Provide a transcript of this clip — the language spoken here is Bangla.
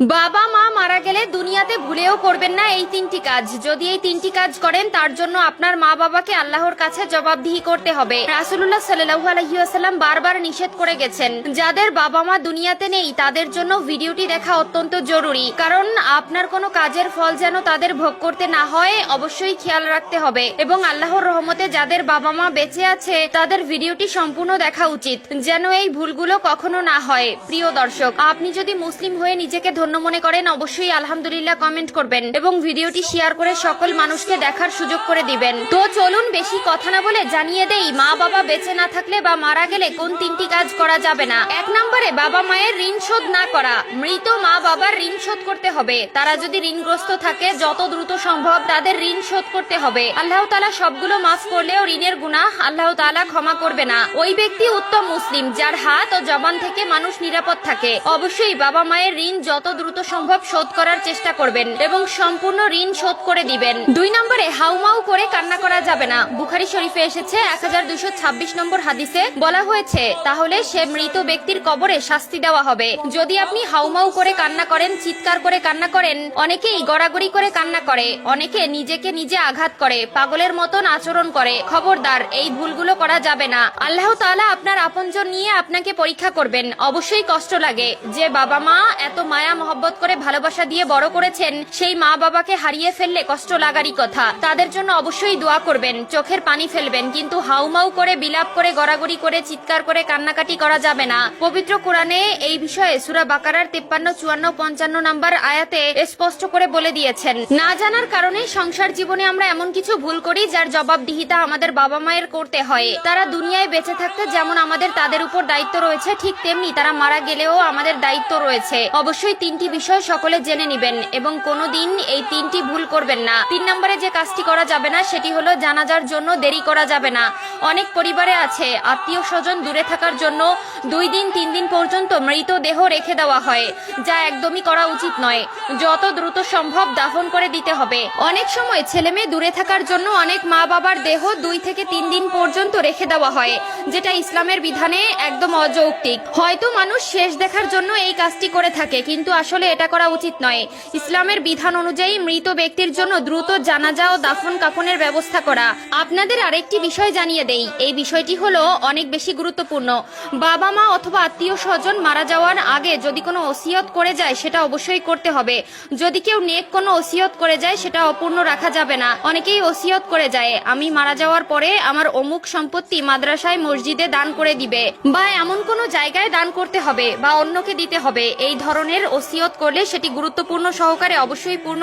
বাবা মা মারা গেলে দুনিয়াতে ভুলেও করবেন না এই তিনটি কাজ। যদি এই তিনটি কাজ করেন তার জন্য আপনার মা বাবাকে আল্লাহর কাছে জবাবদিহি করতে হবে। রাসূলুল্লাহ সাল্লাল্লাহু আলাইহি ওয়াসাল্লাম বারবার নিষেধ করে গেছেন, যাদের বাবা মা দুনিয়াতে নেই তাদের জন্য ভিডিওটি দেখা অত্যন্ত জরুরি, কারণ আপনার কোনো কাজের ফল যেন তাদের ভোগ করতে না হয় অবশ্যই খেয়াল রাখতে হবে। এবং আল্লাহর রহমতে যাদের বাবা মা বেঁচে আছে তাদের ভিডিওটি সম্পূর্ণ দেখা উচিত, যেন এই ভুলগুলো কখনো না হয়। প্রিয় দর্শক, আপনি যদি মুসলিম হয়ে নিজেকে ধন্য মনে করেন অবশ্যই আলহামদুলিল্লাহ কমেন্ট করবেন এবং ভিডিওটি শেয়ার করে সকল মানুষকে দেখার সুযোগ করে দিবেন। তো চলুন বেশি কথা না বলে জানিয়ে দেই মা বাবা বেঁচে না থাকলে বা মারা গেলে কোন তিনটি কাজ করা যাবে না। 1 নম্বরে বাবা মায়ের ঋণ শোধ না করা। মৃত মা বাবার ঋণ শোধ করতে হবে। তারা যদি ঋণগ্রস্ত থাকে যত দ্রুত সম্ভব তাদের ঋণ শোধ করতে হবে। আল্লাহ তাআলা সবগুলো মাফ করলেও ঋণের গুনাহ আল্লাহ তাআলা ক্ষমা করবে না। ওই ব্যক্তি উত্তম মুসলিম যার হাত ও জবান থেকে মানুষ নিরাপদ থাকে। অবশ্যই বাবা মায়ের ঋণ যত দ্রুত সম্ভব শোধ করার চেষ্টা করবেন এবং সম্পূর্ণ ঋণ শোধ করে দিবেন। 2 নম্বরে হাউমাউ করে কান্না করা যাবে না। বুখারী শরীফে এসেছে 1226 নম্বর হাদিসে বলা হয়েছে, তাহলে সে মৃত ব্যক্তির কবরে শাস্তি দেওয়া হবে। যদি আপনি হাউমাউ করে কান্না করেন, চিৎকার করে কান্না করেন, অনেকেই গড়াগড়ি করে কান্না করে, অনেকে নিজেকে নিজে আঘাত করে, পাগলের মতন আচরণ করে। খবরদার, এই ভুলগুলো করা যাবে না। আল্লাহ তাআলা আপনার আপনজন নিয়ে আপনাকে পরীক্ষা করবেন। অবশ্যই কষ্ট লাগে যে বাবা মা এত মায়া মহব্বত করে ভালোবাসা দিয়ে বড় করেছেন, সেই মা বাবাকে হারিয়ে ফেললে কষ্ট লাগারই কথা। তাদের জন্য অবশ্যই দোয়া করবেন, চোখের পানি ফেলবেন, কিন্তু হাউমাউ করে বিলাপ করে গড়াগড়ি করে চিৎকার করে কান্নাকাটি করা যাবে না। পবিত্র কোরআনে এই বিষয়ে সূরা বাকারার 53, 54, 55 নম্বর আয়াতে স্পষ্ট করে বলে দিয়েছেন, না জানার কারণে সংসার জীবনে আমরা এমন কিছু ভুল করি যার জবাবদিহিতা আমাদের বাবা মায়ের করতে হয়। তারা দুনিয়ায় বেঁচে থাকতে যেমন আমাদের তাদের উপর দায়িত্ব রয়েছে, ঠিক তেমনি তারা মারা গেলেও আমাদের দায়িত্ব রয়েছে। অবশ্যই 3টি বিষয় সকলে জেনে নিবেন এবং কোনোদিন এই 3টি ভুল করবেন না। 3 নম্বরে যে কাজটি করা যাবে না সেটি হলো জানাজার জন্য দেরি করা যাবে না। অনেক পরিবারে আছে আত্মীয় স্বজন দূরে থাকার জন্য 2 দিন 3 দিন পর্যন্ত মৃতদেহ রেখে দেওয়া হয়, যা একদমই করা উচিত নয়। যত দ্রুত সম্ভব দাফন করে দিতে হবে। অনেক সময় ছেলে মেয়ে দূরে থাকার জন্য অনেক মা বাবার দেহ 2 থেকে 3 দিন পর্যন্ত রেখে দেওয়া হয়, যেটা ইসলামের বিধানে একদম অযৌক্তিক। হয়তো মানুষ শেষ দেখার জন্য এই কাজটি করে থাকে, কিন্তু আসলে এটা করা উচিত নয়। ইসলামের বিধান অনুযায়ী মৃত ব্যক্তির জন্য দ্রুত জানাজা ও দাফন কাফনের ব্যবস্থা করা। আপনাদের আরেকটি বিষয় জানিয়ে দেই, এই বিষয়টি হলো অনেক বেশি গুরুত্বপূর্ণ। বাবা মা অথবা আত্মীয় স্বজন মারা যাওয়ার আগে যদি কোনো ওসিয়ত করে যায় সেটা অবশ্যই করতে হবে। যদি কেউ নেক কোনো ওসিয়ত করে যায় সেটা অপূর্ণ রাখা যাবে না। অনেকেই ওসিয়ত করে যায়, আমি মারা যাওয়ার পরে আমার অমুক সম্পত্তি মাদ্রাসায় মসজিদে দান করে দিবে, বা এমন কোনো জায়গায় দান করতে হবে, বা অন্যকে দিতে হবে। এই ধরনের ওসিয়ত করলে সেটি গুরুত্বপূর্ণ সহকারে অবশ্যই পূর্ণ